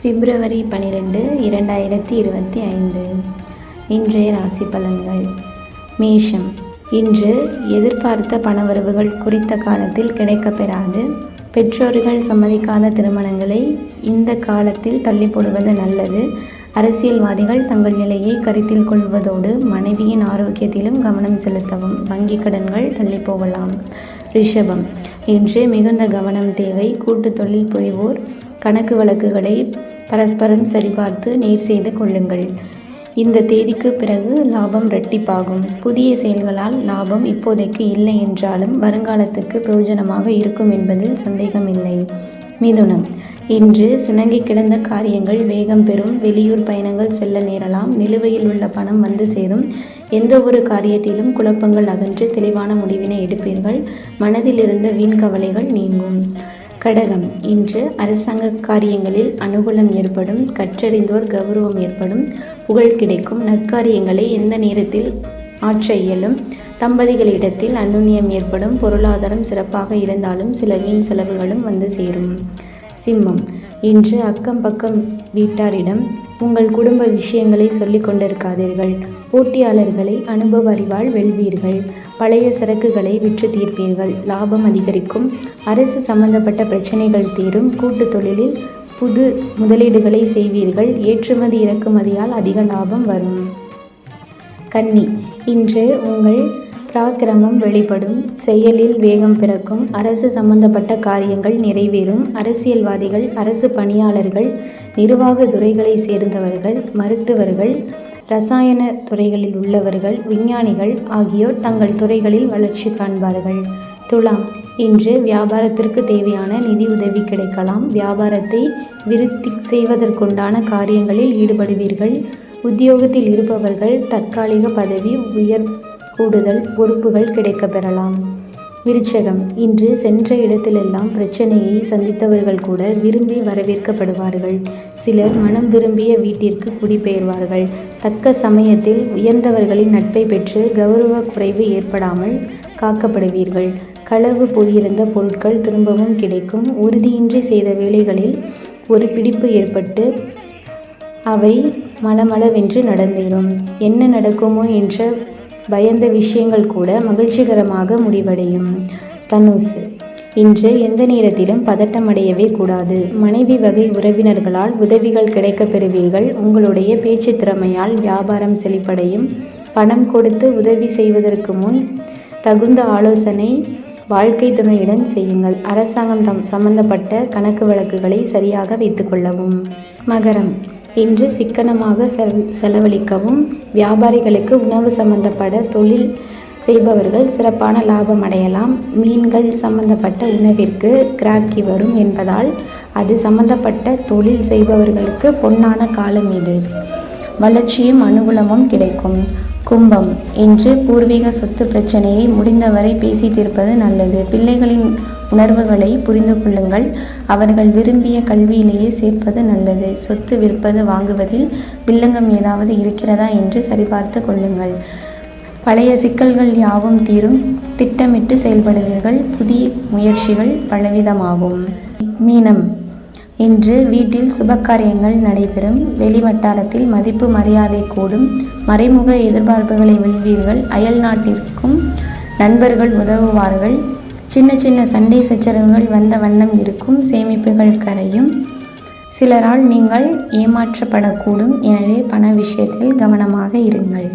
பிப்ரவரி 12, 2025 இன்றைய ராசி பலன்கள். மேஷம். இன்று எதிர்பார்த்த பணவரவுகள் குறித்த காலத்தில் கிடைக்கப்பெறாது. பெற்றோர்கள் சம்மதிக்காத திருமணங்களை இந்த காலத்தில் தள்ளி போடுவது நல்லது. அரசியல்வாதிகள் தங்கள் நிலையை கருத்தில் கொள்வதோடு மனைவியின் ஆரோக்கியத்திலும் கவனம் செலுத்தவும். வங்கி கடன்கள் தள்ளி போகலாம். ரிஷபம். இன்று மிகுந்த கவனம் தேவை. கூட்டு தொழில் புரிவோர் கணக்கு வழக்குகளை பரஸ்பரம் சரிபார்த்து நேர் செய்து கொள்ளுங்கள். இந்த தேதிக்கு பிறகு லாபம் இரட்டிப்பாகும். புதிய செயல்களால் லாபம் இப்போதைக்கு இல்லை என்றாலும் வருங்காலத்துக்கு பிரயோஜனமாக இருக்கும் என்பதில் சந்தேகமில்லை. மிதுனம். இன்று சிணங்கி கிடந்த காரியங்கள் வேகம் பெறும். வெளியூர் பயணங்கள் செல்ல நேரலாம். நிலுவையில் உள்ள பணம் வந்து சேரும். எந்த ஒரு காரியத்திலும் குழப்பங்கள் அகன்று தெளிவான முடிவினை எடுப்பீர்கள். மனதில் இருந்த வீண் கவலைகள் நீங்கும். கடகம். இன்று அரசாங்க காரியங்களில் அனுகூலம் ஏற்படும். கற்றறிந்தோர் கௌரவம் ஏற்படும். புகழ் கிடைக்கும். நற்காரியங்களை எந்த நேரத்தில் ஆற்ற இயலும். தம்பதிகளிடத்தில் அந்யுன்யம் ஏற்படும். பொருளாதாரம் சிறப்பாக இருந்தாலும் சில வீண் செலவுகளும் வந்து சேரும். சிம்மம். இன்று அக்கம் பக்கம் வீட்டாரிடம் உங்கள் குடும்ப விஷயங்களை சொல்லிக் கொண்டிருக்காதீர்கள். போட்டியாளர்களை அனுபவ அறிவால் வெல்வீர்கள். பழைய சரக்குகளை விற்று தீர்ப்பீர்கள். லாபம் அதிகரிக்கும். அரசு சம்பந்தப்பட்ட பிரச்சனைகள் தீரும். கூட்டு தொழிலில் புது முதலீடுகளை செய்வீர்கள். ஏற்றுமதி இறக்குமதியால் அதிக லாபம் வரும். கன்னி. இன்று உங்கள் பராக்கிரமம் வெளிப்படும். செயலில் வேகம் பிறக்கும். அரசு சம்பந்தப்பட்ட காரியங்கள் நிறைவேறும். அரசியல்வாதிகள், அரசு பணியாளர்கள், நிர்வாக துறைகளை சேர்ந்தவர்கள், மருத்துவர்கள், இரசாயன துறைகளில் உள்ளவர்கள், விஞ்ஞானிகள் ஆகியோர் தங்கள் துறைகளில் வளர்ச்சி காண்பார்கள். துலாம். இன்று வியாபாரத்திற்கு தேவையான நிதி உதவி கிடைக்கலாம். வியாபாரத்தை விருத்தி செய்வதற்குண்டான காரியங்களில் ஈடுபடுவீர்கள். உத்தியோகத்தில் இருப்பவர்கள் தற்காலிக பதவி கூடுதல் பொறுப்புகள் கிடைக்கப் பெறலாம். விருச்சகம். இன்று சென்ற இடத்திலெல்லாம் பிரச்சனையை சந்தித்தவர்கள் கூட விரும்பி வரவேற்கப்படுவார்கள். சிலர் மனம் விரும்பிய வீட்டிற்கு குடிபெயர்வார்கள். தக்க சமயத்தில் உயர்ந்தவர்களின் நட்பை பெற்று கௌரவ குறைவு ஏற்படாமல் காக்கப்படுவீர்கள். களவு போயிருந்த பொருட்கள் திரும்பவும் கிடைக்கும். உறுதியின்றி செய்த வேலைகளில் ஒரு பிடிப்பு ஏற்பட்டு அவை மளமளவென்று நடந்தேறும். என்ன நடக்குமோ என்ற பயந்த விஷயங்கள் கூட மகிழ்ச்சிகரமாக முடிவடையும். தனுசு. இன்று எந்த நேரத்திலும் பதட்டம் அடையவே கூடாது. மனைவி வகை உறவினர்களால் உதவிகள் கிடைக்கப் பெறுவீர்கள். உங்களுடைய பேச்சு திறமையால் வியாபாரம் செழிப்படையும். பணம் கொடுத்து உதவி செய்வதற்கு முன் தகுந்த ஆலோசனை வாழ்க்கை துணையுடன் செய்யுங்கள். அரசாங்கம் சம்பந்தப்பட்ட கணக்கு வழக்குகளை சரியாக வைத்துக் கொள்ளவும். மகரம். இன்று சிக்கனமாக செலவழிக்கவும். வியாபாரிகளுக்கு உணவு சம்பந்தப்பட்ட தொழில் செய்பவர்கள் சிறப்பான லாபம் அடையலாம். மீன்கள் சம்பந்தப்பட்ட உணவிற்கு கிராக்கி வரும் என்பதால் அது சம்பந்தப்பட்ட தொழில் செய்பவர்களுக்கு பொன்னான காலம் இது. வளர்ச்சியும் அனுகூலமும் கிடைக்கும். கும்பம். இன்று பூர்வீக சொத்து பிரச்சனையை முடிந்தவரை பேசி தீர்ப்பது நல்லது. பிள்ளைகளின் உணர்வுகளை புரிந்து கொள்ளுங்கள். அவர்கள் விரும்பிய கல்வியிலேயே சேர்ப்பது நல்லது. சொத்து விற்பது வாங்குவதில் வில்லங்கம் ஏதாவது இருக்கிறதா என்று சரிபார்த்து கொள்ளுங்கள். பழைய சிக்கல்கள் யாவும் தீரும். திட்டமிட்டு செயல்படுவீர்கள். புதிய முயற்சிகள் பலவிதமாகும். மீனம். இன்று வீட்டில் சுபகாரியங்கள் நடைபெறும். வெளிவட்டாரத்தில் மதிப்பு மரியாதை கூடும். மறைமுக எதிர்பார்ப்புகளை வெல்வீர்கள். அயல் நாட்டிற்கும் நண்பர்கள் உதவுவார்கள். சின்ன சின்ன சண்டை சச்சரவுகள் வந்த வண்ணம் இருக்கும். சேமிப்புகள் கரையும். சிலரால் நீங்கள் ஏமாற்றப்படக்கூடும். எனவே பண விஷயத்தில் கவனமாக இருங்கள்.